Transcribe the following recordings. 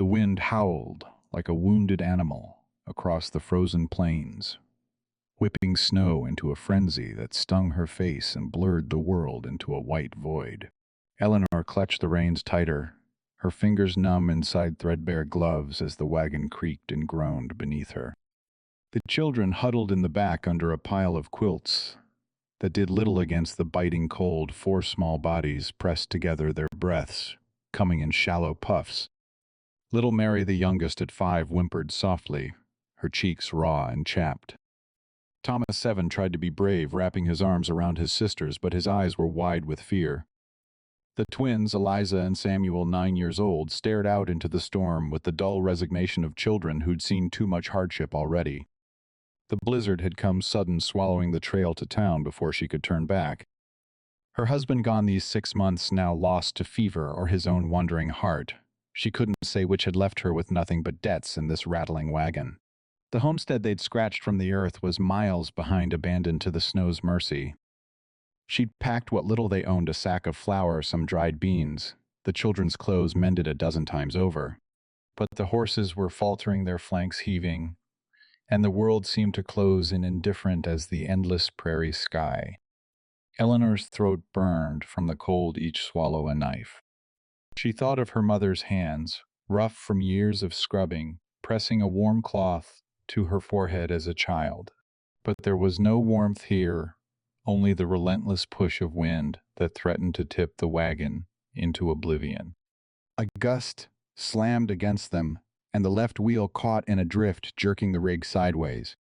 The wind howled like a wounded animal across the frozen plains, whipping snow into a frenzy that stung her face and blurred the world into a white void. Eleanor clutched the reins tighter, her fingers numb inside threadbare gloves as the wagon creaked and groaned beneath her. The children huddled in the back under a pile of quilts that did little against the biting cold. Four small bodies pressed together, their breaths coming in shallow puffs. Little Mary, the youngest at 5, whimpered softly, her cheeks raw and chapped. Thomas, 7, tried to be brave, wrapping his arms around his sisters, but his eyes were wide with fear. The twins, Eliza and Samuel, 9 years old, stared out into the storm with the dull resignation of children who'd seen too much hardship already. The blizzard had come sudden, swallowing the trail to town before she could turn back. Her husband gone these 6 months, now lost to fever or his own wandering heart. She couldn't say which had left her with nothing but debts and this rattling wagon. The homestead they'd scratched from the earth was miles behind, abandoned to the snow's mercy. She'd packed what little they owned, a sack of flour, some dried beans, the children's clothes mended a dozen times over. But the horses were faltering, their flanks heaving, and the world seemed to close in, indifferent as the endless prairie sky. Eleanor's throat burned from the cold, each swallow a knife. She thought of her mother's hands, rough from years of scrubbing, pressing a warm cloth to her forehead as a child. But there was no warmth here, only the relentless push of wind that threatened to tip the wagon into oblivion. A gust slammed against them, and the left wheel caught in a drift, jerking the rig sideways.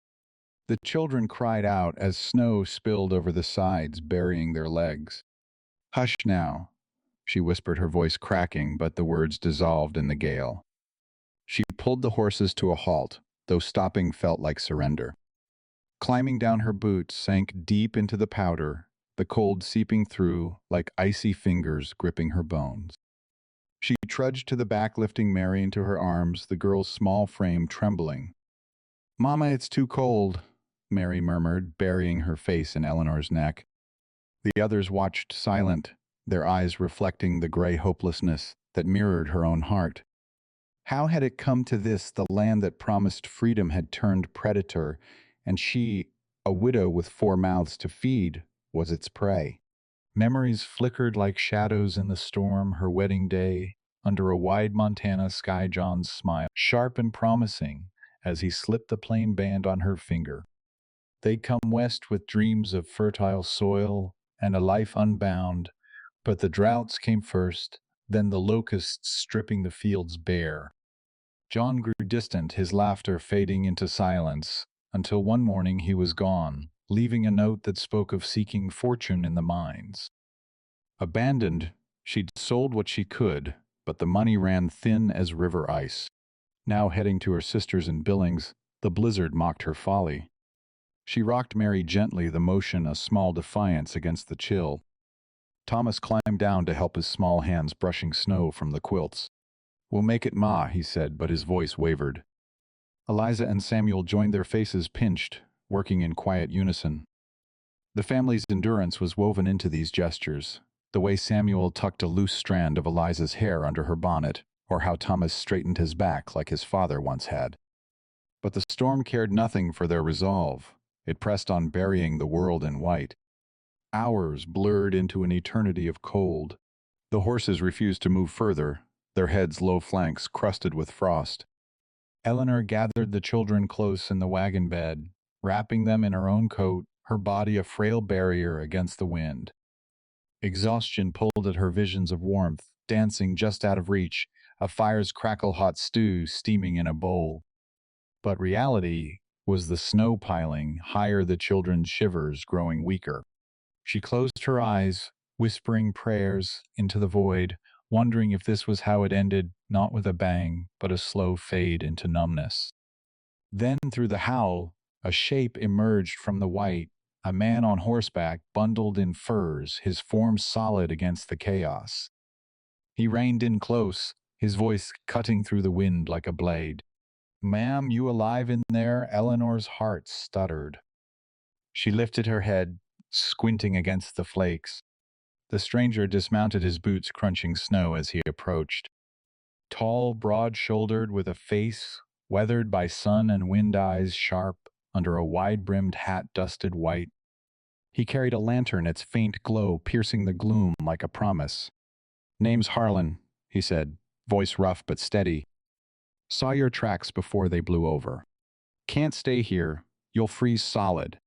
The children cried out as snow spilled over the sides, burying their legs. "Hush now," she whispered, her voice cracking, but the words dissolved in the gale. She pulled the horses to a halt, though stopping felt like surrender. Climbing down, her boots sank deep into the powder, the cold seeping through like icy fingers gripping her bones. She trudged to the back, lifting Mary into her arms, the girl's small frame trembling. "Mama, it's too cold," Mary murmured, burying her face in Eleanor's neck. The others watched, silent, their eyes reflecting the gray hopelessness that mirrored her own heart. How had it come to this? The land that promised freedom had turned predator, and she, a widow with 4 mouths to feed, was its prey. Memories flickered like shadows in the storm, her wedding day, under a wide Montana sky, John's smile, sharp and promising, as he slipped the plain band on her finger. They'd come west with dreams of fertile soil and a life unbound, but the droughts came first, then the locusts stripping the fields bare. John grew distant, his laughter fading into silence, until one morning he was gone, leaving a note that spoke of seeking fortune in the mines. Abandoned, she'd sold what she could, but the money ran thin as river ice. Now heading to her sisters in Billings, the blizzard mocked her folly. She rocked Mary gently, the motion a small defiance against the chill. Thomas climbed down to help, his small hands brushing snow from the quilts. "We'll make it, Ma," he said, but his voice wavered. Eliza and Samuel joined, their faces pinched, working in quiet unison. The family's endurance was woven into these gestures, the way Samuel tucked a loose strand of Eliza's hair under her bonnet, or how Thomas straightened his back like his father once had. But the storm cared nothing for their resolve. It pressed on, burying the world in white. Hours blurred into an eternity of cold. The horses refused to move further, their heads, low flanks crusted with frost. Eleanor gathered the children close in the wagon bed, wrapping them in her own coat, her body a frail barrier against the wind. Exhaustion pulled at her, visions of warmth, dancing just out of reach, a fire's crackle-hot stew steaming in a bowl. But reality was the snow piling higher, the children's shivers growing weaker. She closed her eyes, whispering prayers into the void, wondering if this was how it ended, not with a bang, but a slow fade into numbness. Then, through the howl, a shape emerged from the white, a man on horseback, bundled in furs, his form solid against the chaos. He reined in close, his voice cutting through the wind like a blade. "Ma'am, you alive in there?" Eleanor's heart stuttered. She lifted her head, squinting against the flakes. The stranger dismounted, his boots crunching snow as he approached. Tall, broad-shouldered, with a face weathered by sun and wind, eyes sharp under a wide-brimmed hat dusted white. He carried a lantern, its faint glow piercing the gloom like a promise. "Name's Harlan," he said, voice rough but steady. "Saw your tracks before they blew over. Can't stay here. You'll freeze solid."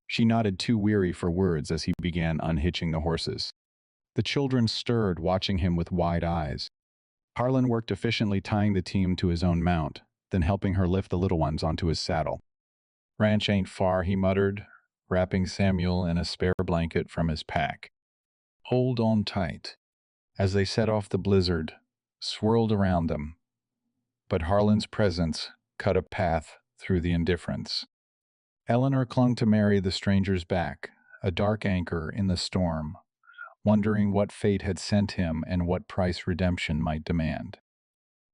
She nodded, too weary for words, as he began unhitching the horses. The children stirred, watching him with wide eyes. Harlan worked efficiently, tying the team to his own mount, then helping her lift the little ones onto his saddle. "Ranch ain't far," he muttered, wrapping Samuel in a spare blanket from his pack. "Hold on tight." As they set off, the blizzard swirled around them, but Harlan's presence cut a path through the indifference. Eleanor clung to Mary, the stranger's back, a dark anchor in the storm, wondering what fate had sent him and what price redemption might demand.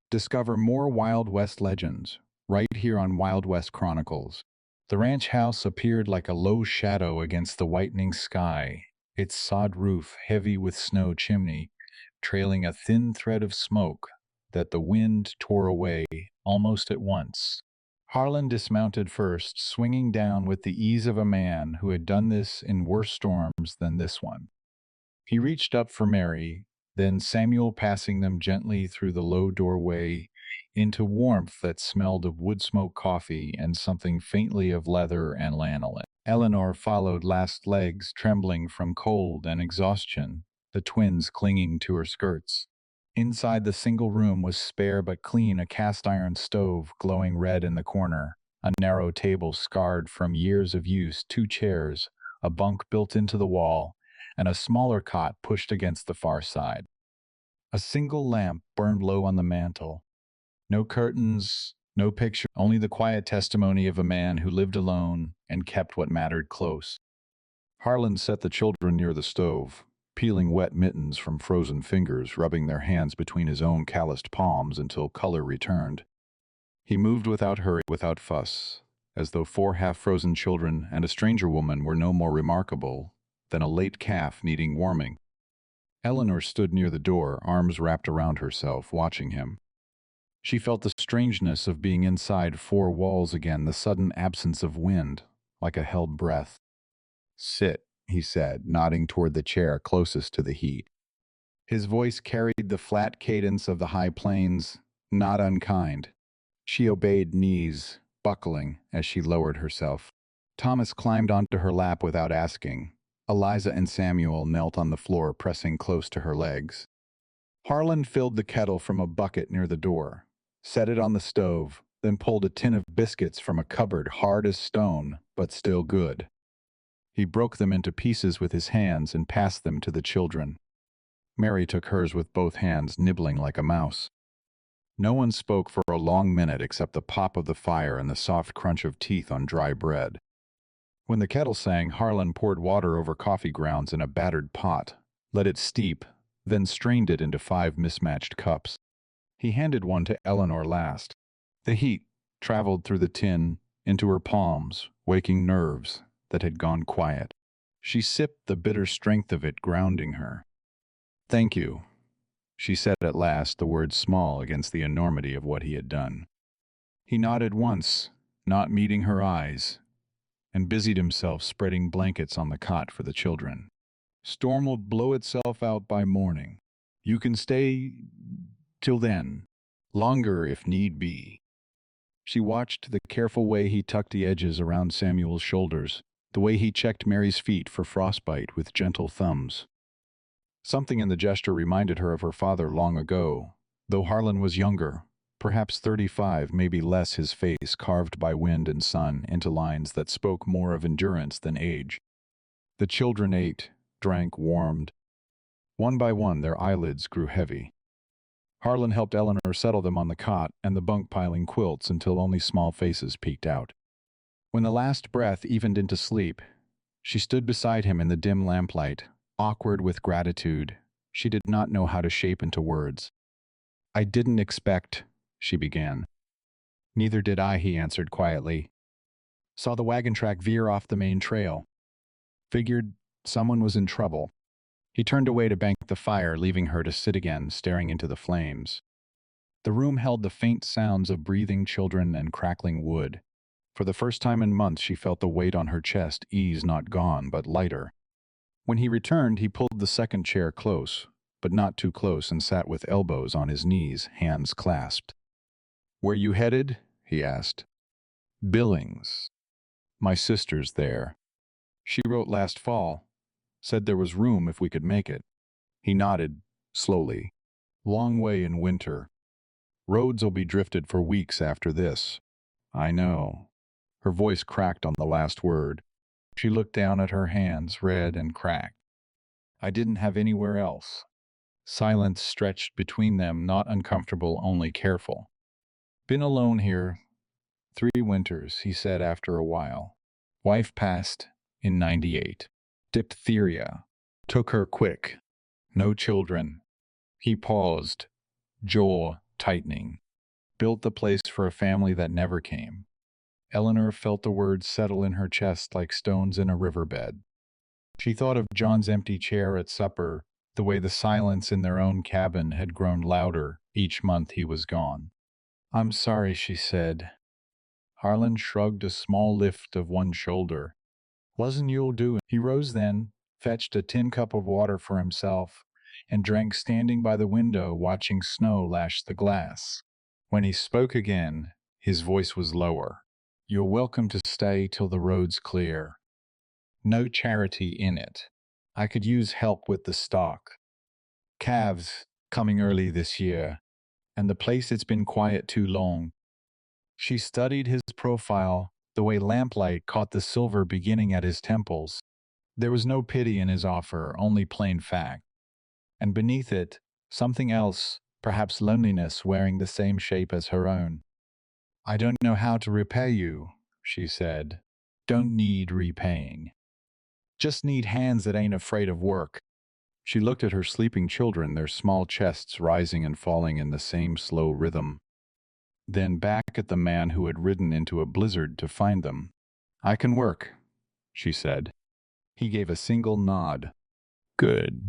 Discover more Wild West legends right here on Wild West Chronicles. The ranch house appeared like a low shadow against the whitening sky, its sod roof heavy with snow chimney, trailing a thin thread of smoke that the wind tore away almost at once. Harlan dismounted first, swinging down with the ease of a man who had done this in worse storms than this one. He reached up for Mary, then Samuel, passing them gently through the low doorway into warmth that smelled of wood smoke, coffee, and something faintly of leather and lanolin. Eleanor followed, last legs trembling from cold and exhaustion, the twins clinging to her skirts. Inside, the single room was spare but clean, a cast-iron stove glowing red in the corner, a narrow table scarred from years of use, 2 chairs, a bunk built into the wall, and a smaller cot pushed against the far side. A single lamp burned low on the mantel. No curtains, no picture, only the quiet testimony of a man who lived alone and kept what mattered close. Harlan set the children near the stove, peeling wet mittens from frozen fingers, rubbing their hands between his own calloused palms until color returned. He moved without hurry, without fuss, as though 4 half-frozen children and a stranger woman were no more remarkable than a late calf needing warming. Eleanor stood near the door, arms wrapped around herself, watching him. She felt the strangeness of being inside 4 walls again, the sudden absence of wind, like a held breath. "Sit," he said, nodding toward the chair closest to the heat. His voice carried the flat cadence of the high plains, not unkind. She obeyed, knees buckling as she lowered herself. Thomas climbed onto her lap without asking. Eliza and Samuel knelt on the floor, pressing close to her legs. Harlan filled the kettle from a bucket near the door, set it on the stove, then pulled a tin of biscuits from a cupboard, hard as stone, but still good. He broke them into pieces with his hands and passed them to the children. Mary took hers with both hands, nibbling like a mouse. No one spoke for a long minute except the pop of the fire and the soft crunch of teeth on dry bread. When the kettle sang, Harlan poured water over coffee grounds in a battered pot, let it steep, then strained it into 5 mismatched cups. He handed one to Eleanor last. The heat traveled through the tin into her palms, waking nerves that had gone quiet. She sipped the bitter strength of it, grounding her. "Thank you," she said at last, the words small against the enormity of what he had done. He nodded once, not meeting her eyes, and busied himself spreading blankets on the cot for the children. "Storm will blow itself out by morning. You can stay till then, longer if need be." She watched the careful way he tucked the edges around Samuel's shoulders, the way he checked Mary's feet for frostbite with gentle thumbs. Something in the gesture reminded her of her father long ago, though Harlan was younger, perhaps 35, maybe less, his face carved by wind and sun into lines that spoke more of endurance than age. The children ate, drank, warmed. One by one, their eyelids grew heavy. Harlan helped Eleanor settle them on the cot and the bunk-piling quilts until only small faces peeked out. When the last breath evened into sleep, she stood beside him in the dim lamplight, awkward with gratitude she did not know how to shape into words. "I didn't expect," she began. "Neither did I," he answered quietly. "Saw the wagon track veer off the main trail. Figured someone was in trouble." He turned away to bank the fire, leaving her to sit again, staring into the flames. The room held the faint sounds of breathing children and crackling wood. For the first time in months, she felt the weight on her chest ease, not gone, but lighter. When he returned, he pulled the second chair close, but not too close, and sat with elbows on his knees, hands clasped. "Where you headed?" he asked. "Billings. My sister's there. She wrote last fall. Said there was room if we could make it." He nodded, slowly. "Long way in winter. Roads'll be drifted for weeks after this." "I know." Her voice cracked on the last word. She looked down at her hands, red and cracked. "I didn't have anywhere else." Silence stretched between them, not uncomfortable, only careful. "Been alone here 3 winters," he said after a while. "Wife passed in '98. Diphtheria. Took her quick. No children." He paused, jaw tightening. "Built the place for a family that never came." Eleanor felt the words settle in her chest like stones in a riverbed. She thought of John's empty chair at supper, the way the silence in their own cabin had grown louder each month he was gone. "I'm sorry," she said. Harlan shrugged a small lift of one shoulder. "Wasn't you'll do." He rose then, fetched a tin cup of water for himself, and drank standing by the window, watching snow lash the glass. When he spoke again, his voice was lower. "You're welcome to stay till the road's clear. No charity in it. I could use help with the stock. Calves coming early this year, and the place it's been quiet too long." She studied his profile, the way lamplight caught the silver beginning at his temples. There was no pity in his offer, only plain fact. And beneath it, something else, perhaps loneliness wearing the same shape as her own. "I don't know how to repay you," she said. "Don't need repaying. Just need hands that ain't afraid of work." She looked at her sleeping children, their small chests rising and falling in the same slow rhythm. Then back at the man who had ridden into a blizzard to find them. "I can work," she said. He gave a single nod. "Good."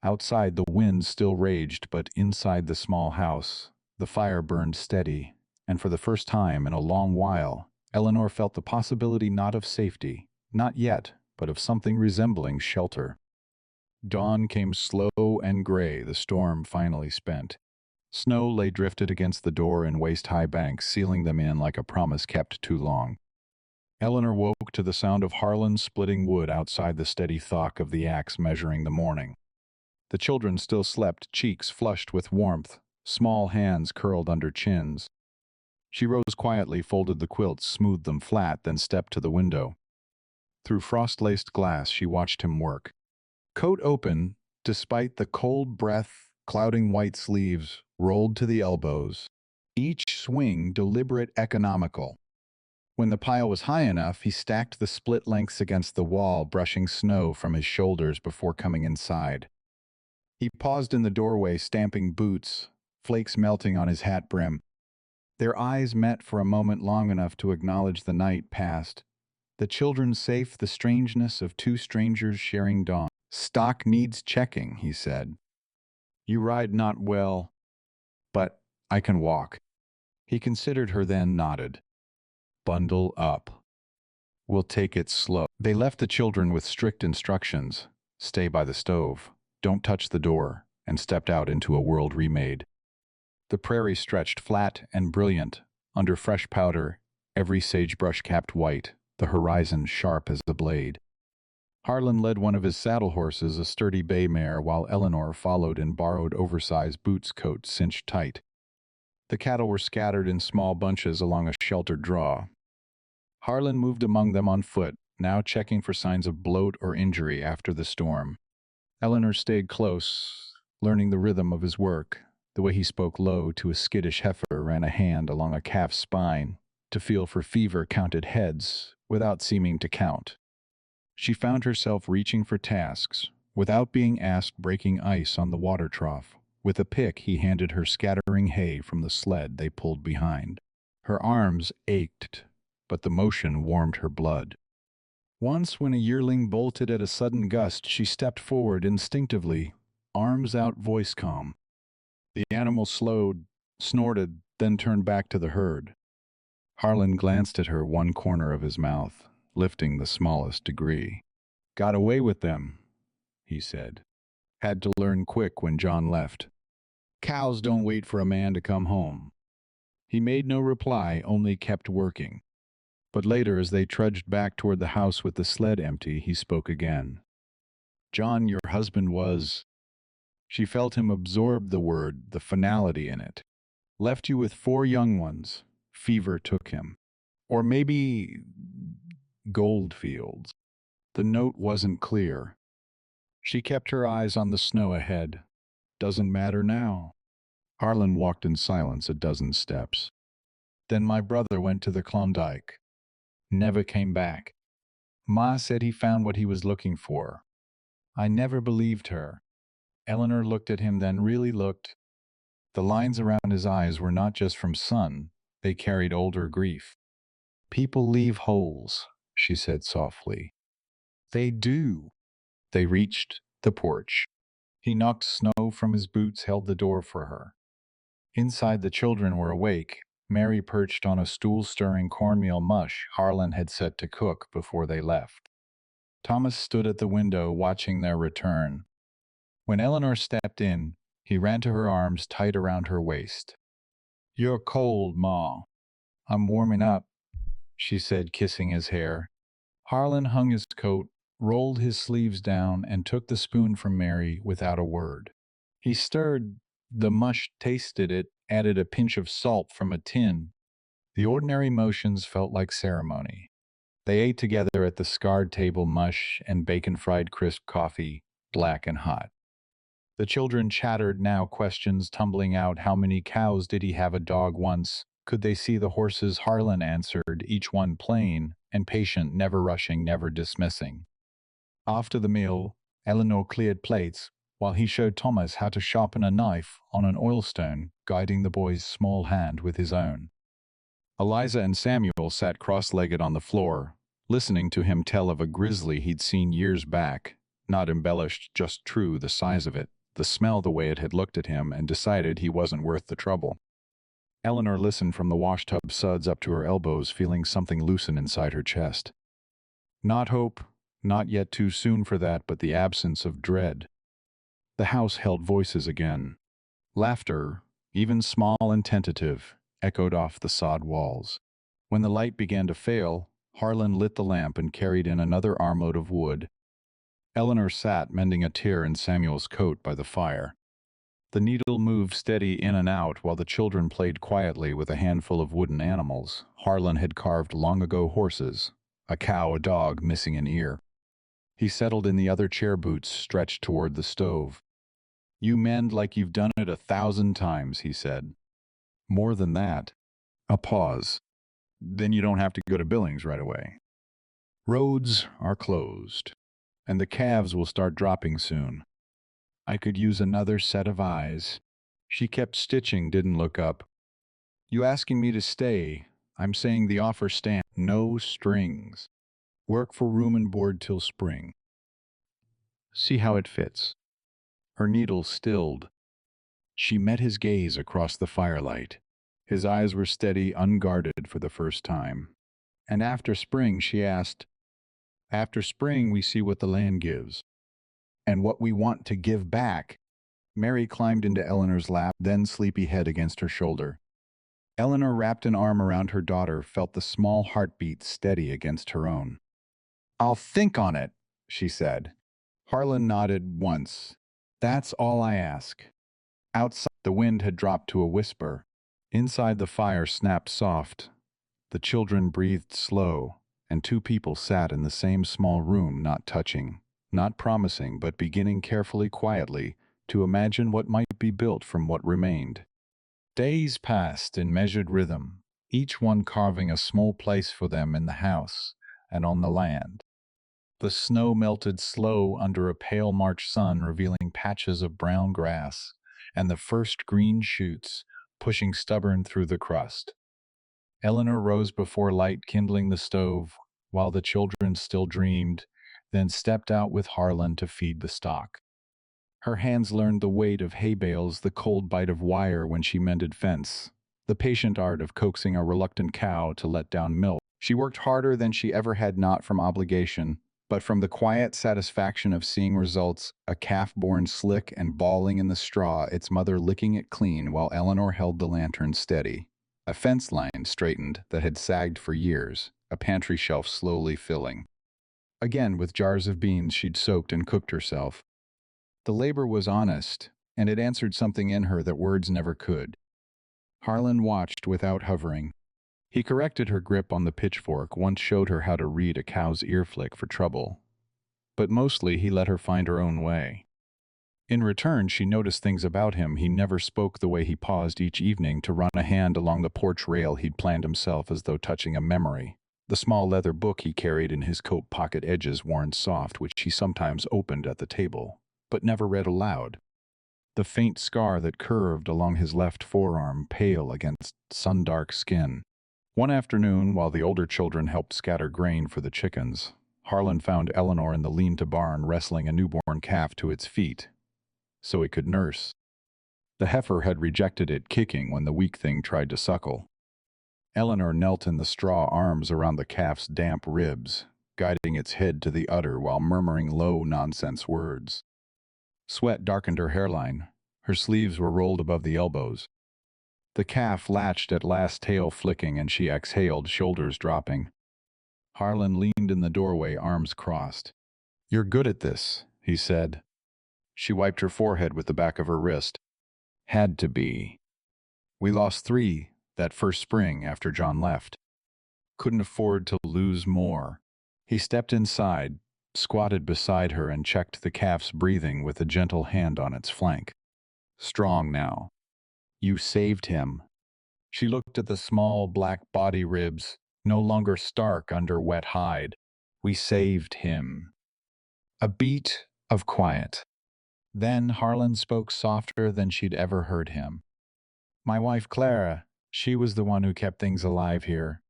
Outside, the wind still raged, but inside the small house, the fire burned steady, and for the first time in a long while, Eleanor felt the possibility not of safety, not yet, but of something resembling shelter. Dawn came slow and gray, the storm finally spent. Snow lay drifted against the door in waist-high banks, sealing them in like a promise kept too long. Eleanor woke to the sound of Harlan splitting wood outside, the steady thwack of the axe measuring the morning. The children still slept, cheeks flushed with warmth, small hands curled under chins. She rose quietly, folded the quilts, smoothed them flat, then stepped to the window. Through frost-laced glass, she watched him work. Coat open, despite the cold breath, clouding white sleeves, rolled to the elbows. Each swing deliberate, economical. When the pile was high enough, he stacked the split lengths against the wall, brushing snow from his shoulders before coming inside. He paused in the doorway, stamping boots, flakes melting on his hat brim. Their eyes met for a moment, long enough to acknowledge the night past. The children safe, the strangeness of two strangers sharing dawn. "Stock needs checking," he said. "You ride not well, but I can walk." He considered her, then nodded. "Bundle up. We'll take it slow." They left the children with strict instructions. Stay by the stove. Don't touch the door, and stepped out into a world remade. The prairie stretched flat and brilliant, under fresh powder, every sagebrush capped white, the horizon sharp as a blade. Harlan led one of his saddle horses, a sturdy bay mare, while Eleanor followed in borrowed oversized boots, coat cinched tight. The cattle were scattered in small bunches along a sheltered draw. Harlan moved among them on foot, now checking for signs of bloat or injury after the storm. Eleanor stayed close, learning the rhythm of his work. The way he spoke low to a skittish heifer, ran a hand along a calf's spine, to feel for fever-counted heads, without seeming to count. She found herself reaching for tasks, without being asked, breaking ice on the water trough. With a pick, he handed her scattering hay from the sled they pulled behind. Her arms ached, but the motion warmed her blood. Once, when a yearling bolted at a sudden gust, she stepped forward instinctively, arms out, voice calm. The animal slowed, snorted, then turned back to the herd. Harlan glanced at her one corner of his mouth, lifting the smallest degree. Got away with them, he said. Had to learn quick when John left. Cows don't wait for a man to come home. He made no reply, only kept working. But later, as they trudged back toward the house with the sled empty, he spoke again. John, your husband was... She felt him absorb the word, the finality in it. Left you with 4 young ones. Fever took him. Or maybe... Goldfields. The note wasn't clear. She kept her eyes on the snow ahead. Doesn't matter now. Harlan walked in silence a dozen steps. Then my brother went to the Klondike. Never came back. Ma said he found what he was looking for. I never believed her. Eleanor looked at him, then really looked. The lines around his eyes were not just from sun, they carried older grief. People leave holes, she said softly. They do. They reached the porch. He knocked snow from his boots, held the door for her. Inside, the children were awake. Mary perched on a stool stirring cornmeal mush Harlan had set to cook before they left. Thomas stood at the window watching their return. When Eleanor stepped in, he ran to her arms tight around her waist. You're cold, Ma. I'm warming up, she said, kissing his hair. Harlan hung his coat, rolled his sleeves down, and took the spoon from Mary without a word. He stirred the mush, tasted it, added a pinch of salt from a tin. The ordinary motions felt like ceremony. They ate together at the scarred table, mush and bacon-fried crisp coffee, black and hot. The children chattered now, questions tumbling out. How many cows did he have? A dog once? Could they see the horses? Harlan answered, each one plain and patient, never rushing, never dismissing. After the meal, Eleanor cleared plates, while he showed Thomas how to sharpen a knife on an oilstone, guiding the boy's small hand with his own. Eliza and Samuel sat cross-legged on the floor, listening to him tell of a grizzly he'd seen years back, not embellished, just true, the size of it, the smell, the way it had looked at him, and decided he wasn't worth the trouble. Eleanor listened from the washtub suds up to her elbows, feeling something loosen inside her chest. Not hope, not yet too soon for that, but the absence of dread. The house held voices again. Laughter, even small and tentative, echoed off the sod walls. When the light began to fail, Harlan lit the lamp and carried in another armload of wood. Eleanor sat mending a tear in Samuel's coat by the fire. The needle moved steady in and out while the children played quietly with a handful of wooden animals. Harlan had carved long ago horses, a cow, a dog missing an ear. He settled in the other chair boots, stretched toward the stove. You mend like you've done it 1,000 times, he said. More than that. A pause. Then you don't have to go to Billings right away. Roads are closed, and the calves will start dropping soon. I could use another set of eyes. She kept stitching, didn't look up. You asking me to stay? I'm saying the offer stands. No strings. Work for room and board till spring. See how it fits. Her needle stilled. She met his gaze across the firelight. His eyes were steady, unguarded for the first time. And after spring, she asked, after spring we see what the land gives. And what we want to give back. Mary climbed into Eleanor's lap, then sleepy head against her shoulder. Eleanor wrapped an arm around her daughter, felt the small heartbeat steady against her own. I'll think on it, she said. Harlan nodded once. That's all I ask. Outside, the wind had dropped to a whisper. Inside, the fire snapped soft. The children breathed slow, and 2 people sat in the same small room, not touching, not promising, but beginning carefully, quietly, to imagine what might be built from what remained. Days passed in measured rhythm, each one carving a small place for them in the house and on the land. The snow melted slow under a pale March sun, revealing patches of brown grass and the first green shoots pushing stubborn through the crust. Eleanor rose before light kindling the stove, while the children still dreamed, then stepped out with Harlan to feed the stock. Her hands learned the weight of hay bales, the cold bite of wire when she mended fence, the patient art of coaxing a reluctant cow to let down milk. She worked harder than she ever had, not from obligation, but from the quiet satisfaction of seeing results, a calf born slick and bawling in the straw, its mother licking it clean while Eleanor held the lantern steady. A fence line straightened that had sagged for years, a pantry shelf slowly filling. Again, with jars of beans she'd soaked and cooked herself. The labor was honest, and it answered something in her that words never could. Harlan watched without hovering. He corrected her grip on the pitchfork, once showed her how to read a cow's ear flick for trouble. But mostly he let her find her own way. In return, she noticed things about him. He never spoke the way he paused each evening to run a hand along the porch rail he'd planned himself, as though touching a memory. The small leather book he carried in his coat pocket, edges worn soft, which he sometimes opened at the table, but never read aloud. The faint scar that curved along his left forearm, pale against sun-dark skin. One afternoon, while the older children helped scatter grain for the chickens, Harlan found Eleanor in the lean-to barn wrestling a newborn calf to its feet so it could nurse. The heifer had rejected it, kicking when the weak thing tried to suckle. Eleanor knelt in the straw, arms around the calf's damp ribs, guiding its head to the udder while murmuring low nonsense words. Sweat darkened her hairline. Her sleeves were rolled above the elbows. The calf latched at last, tail flicking, and she exhaled, shoulders dropping. Harlan leaned in the doorway, arms crossed. "You're good at this," he said. She wiped her forehead with the back of her wrist. "Had to be. We lost 3 that first spring after John left. Couldn't afford to lose more." He stepped inside, squatted beside her, and checked the calf's breathing with a gentle hand on its flank. "Strong now. You saved him." She looked at the small black body ribs, no longer stark under wet hide. "We saved him." A beat of quiet. Then Harlan spoke softer than she'd ever heard him. "My wife Clara, she was the one who kept things alive here.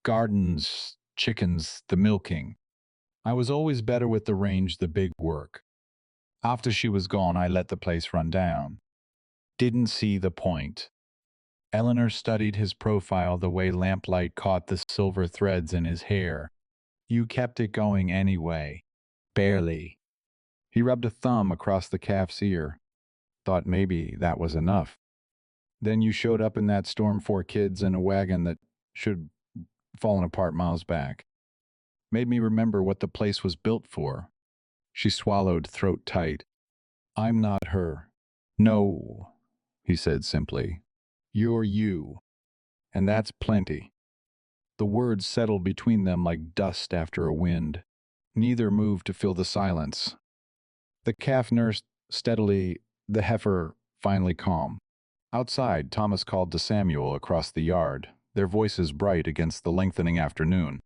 Gardens, chickens, the milking. I was always better with the range, the big work. After she was gone, I let the place run down. Didn't see the point." Eleanor studied his profile, the way lamplight caught the silver threads in his hair. "You kept it going anyway." "Barely." He rubbed a thumb across the calf's ear. "Thought maybe that was enough. Then you showed up in that storm, 4 kids and a wagon that should have fallen apart miles back. Made me remember what the place was built for." She swallowed, throat tight. "I'm not her." "No," he said simply. "You're you. And that's plenty." The words settled between them like dust after a wind. Neither moved to fill the silence. The calf nursed steadily, the heifer finally calm. Outside, Thomas called to Samuel across the yard, their voices bright against the lengthening afternoon.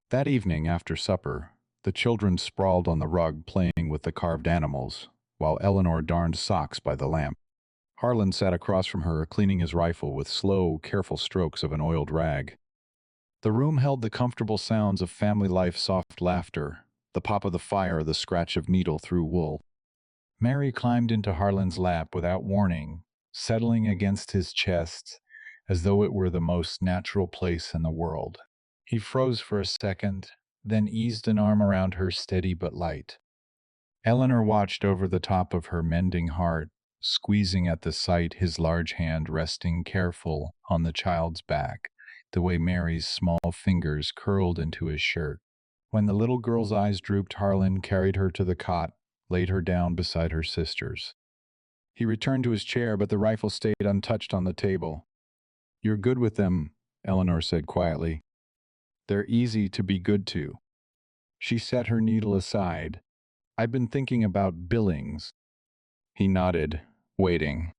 That evening, after supper, the children sprawled on the rug playing with the carved animals, while Eleanor darned socks by the lamp. Harlan sat across from her, cleaning his rifle with slow, careful strokes of an oiled rag. The room held the comfortable sounds of family life, soft laughter, the pop of the fire, the scratch of needle through wool. Mary climbed into Harlan's lap without warning, settling against his chest as though it were the most natural place in the world. He froze for a second, then eased an arm around her, steady but light. Eleanor watched over the top of her mending heart, squeezing at the sight, his large hand resting careful on the child's back, the way Mary's small fingers curled into his shirt. When the little girl's eyes drooped, Harlan carried her to the cot, laid her down beside her sisters. He returned to his chair, but the rifle stayed untouched on the table. "You're good with them," Eleanor said quietly. "They're easy to be good to." She set her needle aside. "I've been thinking about Billings." He nodded, waiting.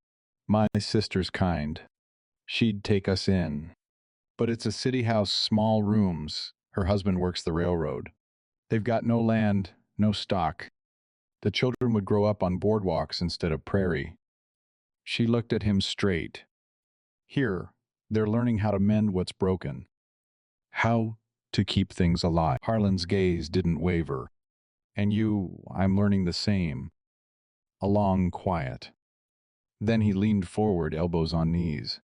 "My sister's kind. She'd take us in. But it's a city house, small rooms. Her husband works the railroad. They've got no land, no stock. The children would grow up on boardwalks instead of prairie." She looked at him straight. "Here, they're learning how to mend what's broken. How to keep things alive." Harlan's gaze didn't waver. "And you, I'm learning the same. A long quiet. Then he leaned forward, elbows on knees.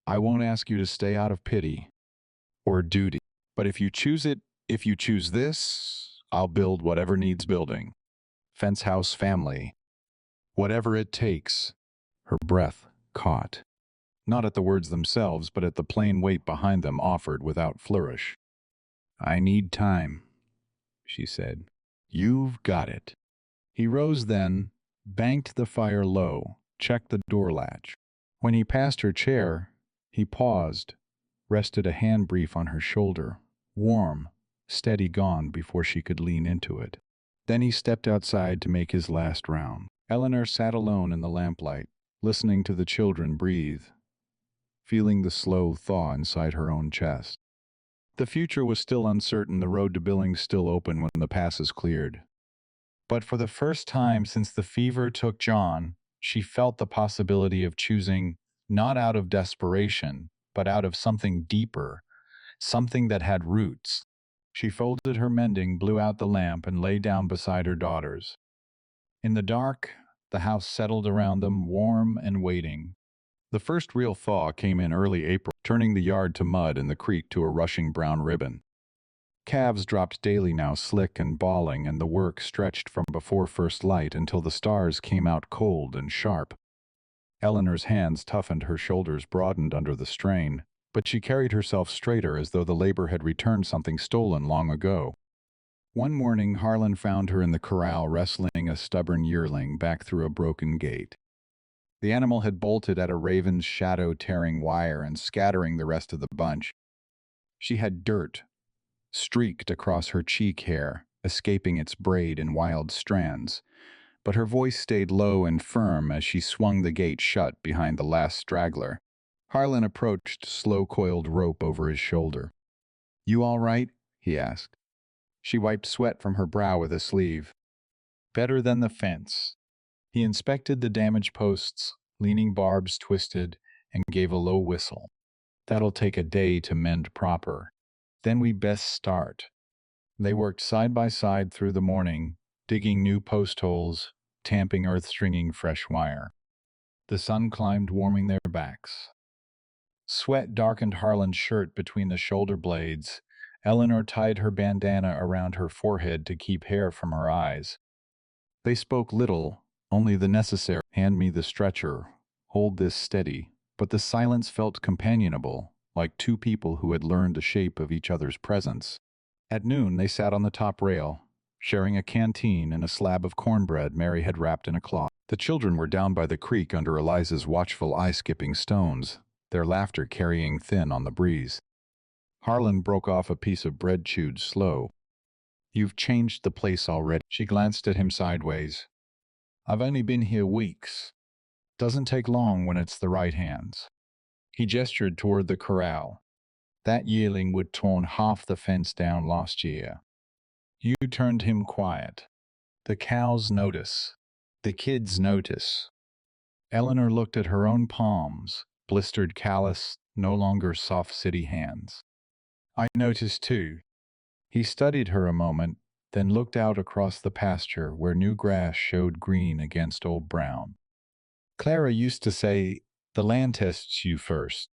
I won't ask you to stay out of pity or duty, but if you choose this, I'll build whatever needs building. Fence house family. Whatever it takes. Her breath caught. Not at the words themselves, but at the plain weight behind them offered without flourish. I need time, she said. You've got it. He rose then, banked the fire low, checked the door latch. When he passed her chair, he paused, rested a hand brief on her shoulder, warm, steady gone before she could lean into it. Then he stepped outside to make his last round. Eleanor sat alone in the lamplight, listening to the children breathe, feeling the slow thaw inside her own chest. The future was still uncertain, the road to Billings still open when the passes cleared. But for the first time since the fever took John, she felt the possibility of choosing not out of desperation, but out of something deeper, something that had roots. She folded her mending, blew out the lamp, and lay down beside her daughters. In the dark, the house settled around them, warm and waiting. The first real thaw came in early April, turning the yard to mud and the creek to a rushing brown ribbon. Calves dropped daily now, slick and bawling, and the work stretched from before first light until the stars came out cold and sharp. Eleanor's hands toughened, her shoulders broadened under the strain, but she carried herself straighter as though the labor had returned something stolen long ago. One morning, Harlan found her in the corral wrestling a stubborn yearling back through a broken gate. The animal had bolted at a raven's shadow, tearing wire and scattering the rest of the bunch. She had dirt streaked across her cheek hair, escaping its braid in wild strands, but her voice stayed low and firm as she swung the gate shut behind the last straggler. Harlan approached, slow-coiled rope over his shoulder. You all right? He asked. She wiped sweat from her brow with a sleeve. Better than the fence. He inspected the damaged posts, leaning barbs twisted, and gave a low whistle. That'll take a day to mend proper. Then we best start. They worked side by side through the morning, digging new post holes, tamping earth, stringing fresh wire. The sun climbed, warming their backs. Sweat darkened Harlan's shirt between the shoulder blades. Eleanor tied her bandana around her forehead to keep hair from her eyes. They spoke little, only the necessary. Hand me the stretcher. Hold this steady. But the silence felt companionable, like two people who had learned the shape of each other's presence. At noon, they sat on the top rail, sharing a canteen and a slab of cornbread Mary had wrapped in a cloth. The children were down by the creek under Eliza's watchful eye, skipping stones, their laughter carrying thin on the breeze. Harlan broke off a piece of bread, chewed slow. You've changed the place already. She glanced at him sideways. I've only been here weeks. Doesn't take long when it's the right hands. He gestured toward the corral. That yearling would torn half the fence down last year. You turned him quiet. The cows notice. The kids notice. Eleanor looked at her own palms, blistered, callous, no longer soft city hands. I noticed too. He studied her a moment, then looked out across the pasture where new grass showed green against old brown. Clara used to say, the land tests you first.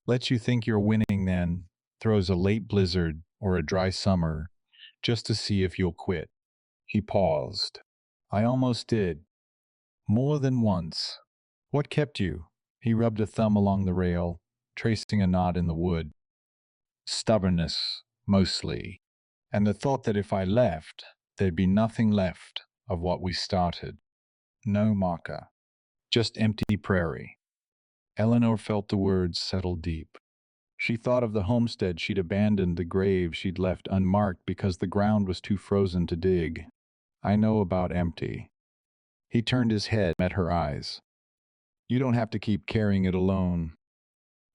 Lets you think you're winning, then throws a late blizzard or a dry summer just to see if you'll quit. He paused. I almost did. More than once. What kept you? He rubbed a thumb along the rail, tracing a knot in the wood. Stubbornness, mostly. And the thought that if I left, there'd be nothing left of what we started. No marker. Just empty prairie. Eleanor felt the words settle deep. She thought of the homestead she'd abandoned, the grave she'd left unmarked because the ground was too frozen to dig. I know about empty. He turned his head, met her eyes. You don't have to keep carrying it alone.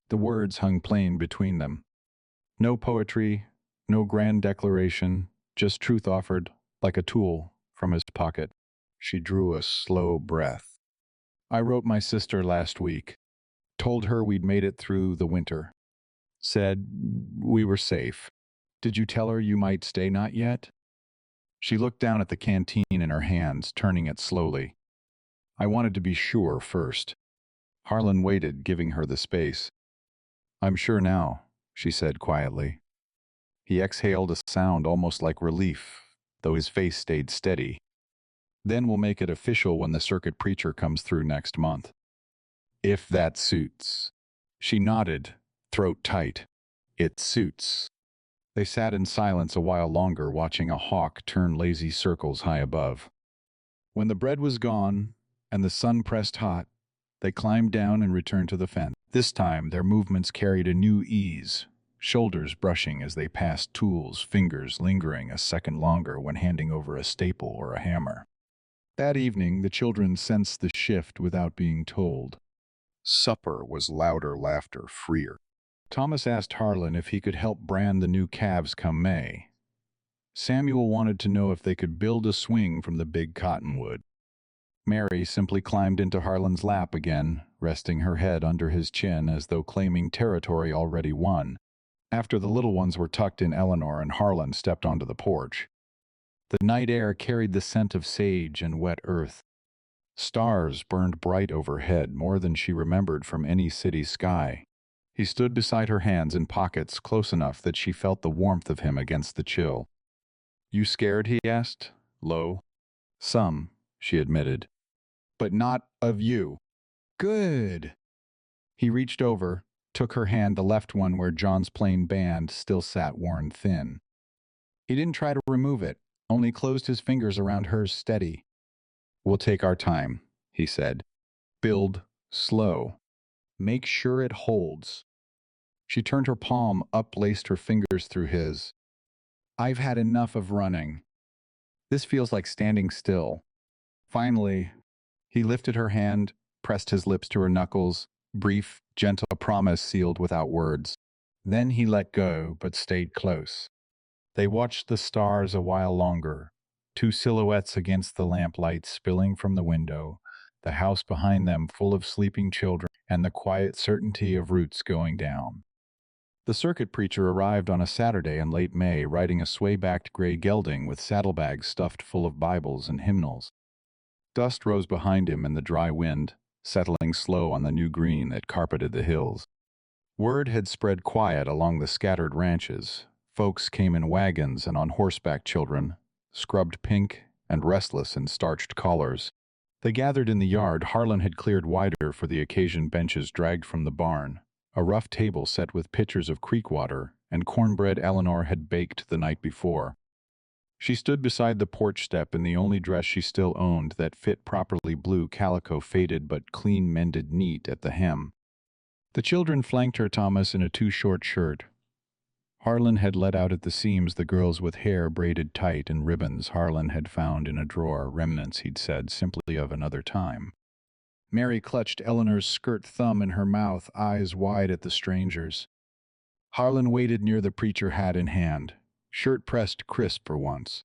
The words hung plain between them. No poetry, no grand declaration, just truth offered, like a tool, from his pocket. She drew a slow breath. I wrote my sister last week. Told her we'd made it through the winter. Said we were safe. Did you tell her you might stay? Not yet? She looked down at the canteen in her hands, turning it slowly. I wanted to be sure first. Harlan waited, giving her the space. I'm sure now, she said quietly. He exhaled a sound almost like relief, though his face stayed steady. Then we'll make it official when the circuit preacher comes through next month. If that suits. She nodded, throat tight. It suits. They sat in silence a while longer, watching a hawk turn lazy circles high above. When the bread was gone and the sun pressed hot, they climbed down and returned to the fence. This time their movements carried a new ease, shoulders brushing as they passed tools, fingers lingering a second longer when handing over a staple or a hammer. That evening, the children sensed the shift without being told. Supper was louder laughter, freer. Thomas asked Harlan if he could help brand the new calves come May. Samuel wanted to know if they could build a swing from the big cottonwood. Mary simply climbed into Harlan's lap again, resting her head under his chin as though claiming territory already won. After the little ones were tucked in, Eleanor and Harlan stepped onto the porch. The night air carried the scent of sage and wet earth. Stars burned bright overhead, more than she remembered from any city sky. He stood beside her, hands in pockets close enough that she felt the warmth of him against the chill. You scared? He asked, low. Some, she admitted. But not of you. Good. He reached over, took her hand, the left one where John's plain band still sat worn thin. He didn't try to remove it, only closed his fingers around hers steady. We'll take our time, he said. Build slow. Make sure it holds. She turned her palm up, laced her fingers through his. I've had enough of running. This feels like standing still. Finally, he lifted her hand, pressed his lips to her knuckles, brief, gentle, a promise sealed without words. Then he let go, but stayed close. They watched the stars a while longer, two silhouettes against the lamplight spilling from the window, the house behind them full of sleeping children, and the quiet certainty of roots going down. The circuit preacher arrived on a Saturday in late May, riding a sway-backed gray gelding with saddlebags stuffed full of Bibles and hymnals. Dust rose behind him in the dry wind, settling slow on the new green that carpeted the hills. Word had spread quiet along the scattered ranches. Folks came in wagons and on horseback, children, scrubbed pink and restless in starched collars. They gathered in the yard Harlan had cleared wider for the occasion, benches dragged from the barn, a rough table set with pitchers of creek water and cornbread Eleanor had baked the night before. She stood beside the porch step in the only dress she still owned that fit properly, blue calico, faded but clean, mended neat at the hem. The children flanked her, Thomas in a too-short shirt. Harlan had let out at the seams, the girls with hair braided tight and ribbons Harlan had found in a drawer, remnants, he'd said, simply of another time. Mary clutched Eleanor's skirt, thumb in her mouth, eyes wide at the strangers. Harlan waited near the preacher, hat in hand, shirt pressed crisp for once.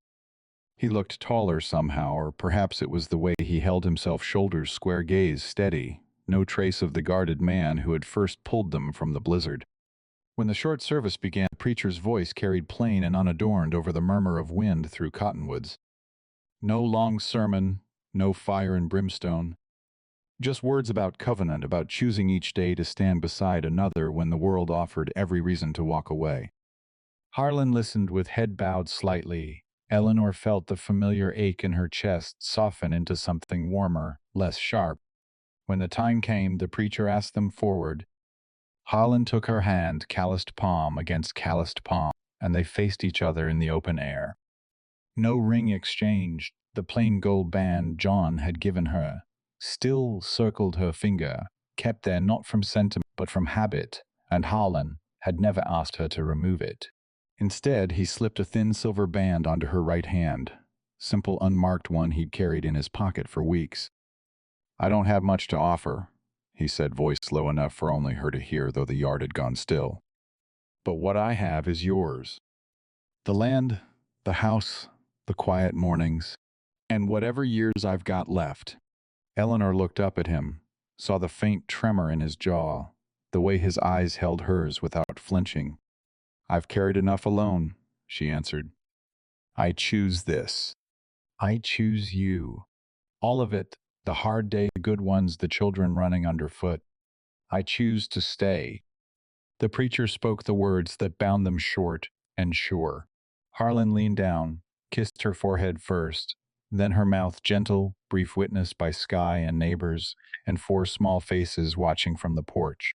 He looked taller somehow, or perhaps it was the way he held himself, shoulders square, gaze steady, no trace of the guarded man who had first pulled them from the blizzard. When the short service began, the preacher's voice carried plain and unadorned over the murmur of wind through cottonwoods. No long sermon, no fire and brimstone. Just words about covenant, about choosing each day to stand beside another when the world offered every reason to walk away. Harlan listened with head bowed slightly. Eleanor felt the familiar ache in her chest soften into something warmer, less sharp. When the time came, the preacher asked them forward. Harlan took her hand, calloused palm against calloused palm, and they faced each other in the open air. No ring exchanged. The plain gold band John had given her still circled her finger, kept there not from sentiment but from habit, and Harlan had never asked her to remove it. Instead, he slipped a thin silver band onto her right hand, simple unmarked one he'd carried in his pocket for weeks. I don't have much to offer, he said, voice low enough for only her to hear, though the yard had gone still. But what I have is yours. The land, the house, the quiet mornings, and whatever years I've got left. Eleanor looked up at him, saw the faint tremor in his jaw, the way his eyes held hers without flinching. I've carried enough alone, she answered. I choose this. I choose you. All of it, The hard day, the good ones, the children running underfoot. I choose to stay. The preacher spoke the words that bound them short and sure. Harlan leaned down, kissed her forehead first, then her mouth, gentle, brief witness by sky and neighbors, and four small faces watching from the porch.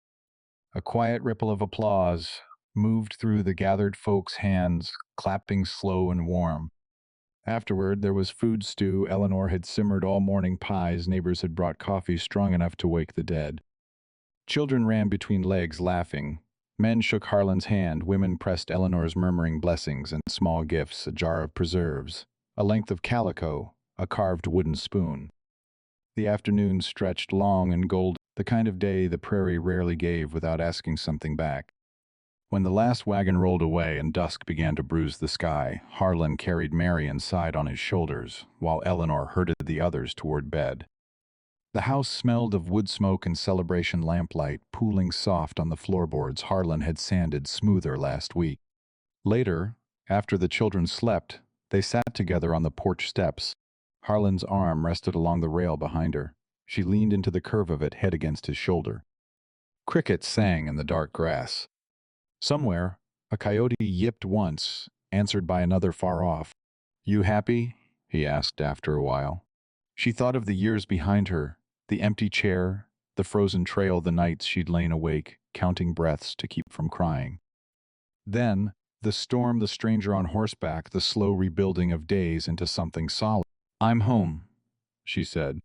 A quiet ripple of applause moved through the gathered folks' hands, clapping slow and warm. Afterward, there was food stew. Eleanor had simmered all morning pies. Neighbors had brought coffee strong enough to wake the dead. Children ran between legs, laughing. Men shook Harlan's hand. Women pressed Eleanor's, murmuring blessings and small gifts, a jar of preserves, a length of calico, a carved wooden spoon. The afternoon stretched long and golden, the kind of day the prairie rarely gave without asking something back. When the last wagon rolled away and dusk began to bruise the sky, Harlan carried Mary inside on his shoulders, while Eleanor herded the others toward bed. The house smelled of wood smoke and celebration lamplight pooling soft on the floorboards Harlan had sanded smoother last week. Later, after the children slept, they sat together on the porch steps. Harlan's arm rested along the rail behind her. She leaned into the curve of it, head against his shoulder. Crickets sang in the dark grass. Somewhere, a coyote yipped once, answered by another far off. "You happy?" he asked after a while. She thought of the years behind her, the empty chair, the frozen trail, the nights she'd lain awake, counting breaths to keep from crying. Then, the storm, the stranger on horseback, the slow rebuilding of days into something solid. "I'm home," she said.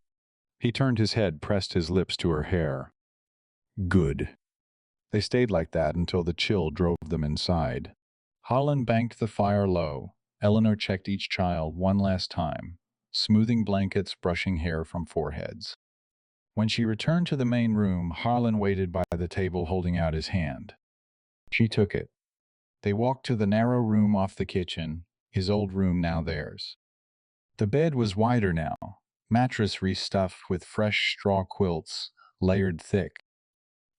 He turned his head, pressed his lips to her hair. "Good." They stayed like that until the chill drove them inside. Harlan banked the fire low. Eleanor checked each child one last time, smoothing blankets, brushing hair from foreheads. When she returned to the main room, Harlan waited by the table holding out his hand. She took it. They walked to the narrow room off the kitchen, his old room now theirs. The bed was wider now, mattress restuffed with fresh straw quilts, layered thick.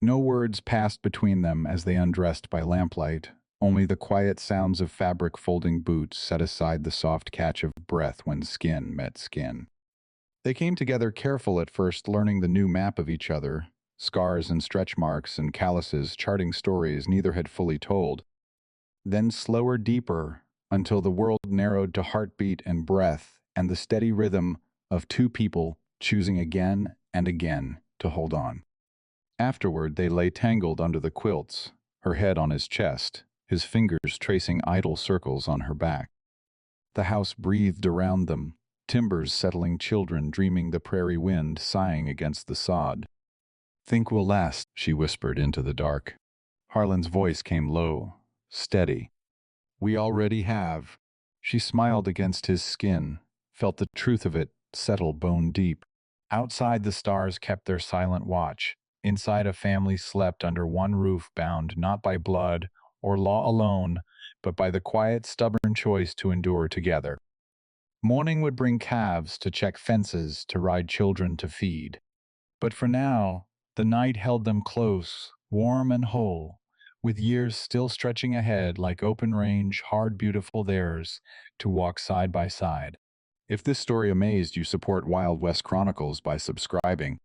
No words passed between them as they undressed by lamplight, only the quiet sounds of fabric folding boots set aside the soft catch of breath when skin met skin. They came together careful at first, learning the new map of each other, scars and stretch marks and calluses charting stories neither had fully told. Then slower, deeper, until the world narrowed to heartbeat and breath and the steady rhythm of two people choosing again and again to hold on. Afterward, they lay tangled under the quilts, her head on his chest, his fingers tracing idle circles on her back. The house breathed around them, timbers settling, children dreaming, the prairie wind sighing against the sod. "Think we'll last," she whispered into the dark. Harlan's voice came low, steady. "We already have." She smiled against his skin, felt the truth of it settle bone deep. Outside, the stars kept their silent watch. Inside, a family slept under one roof, bound not by blood or law alone, but by the quiet, stubborn choice to endure together. Morning would bring calves to check fences, to ride children to feed. But for now, the night held them close, warm and whole, with years still stretching ahead like open range, hard, beautiful theirs, to walk side by side. If this story amazed you, support Wild West Chronicles by subscribing.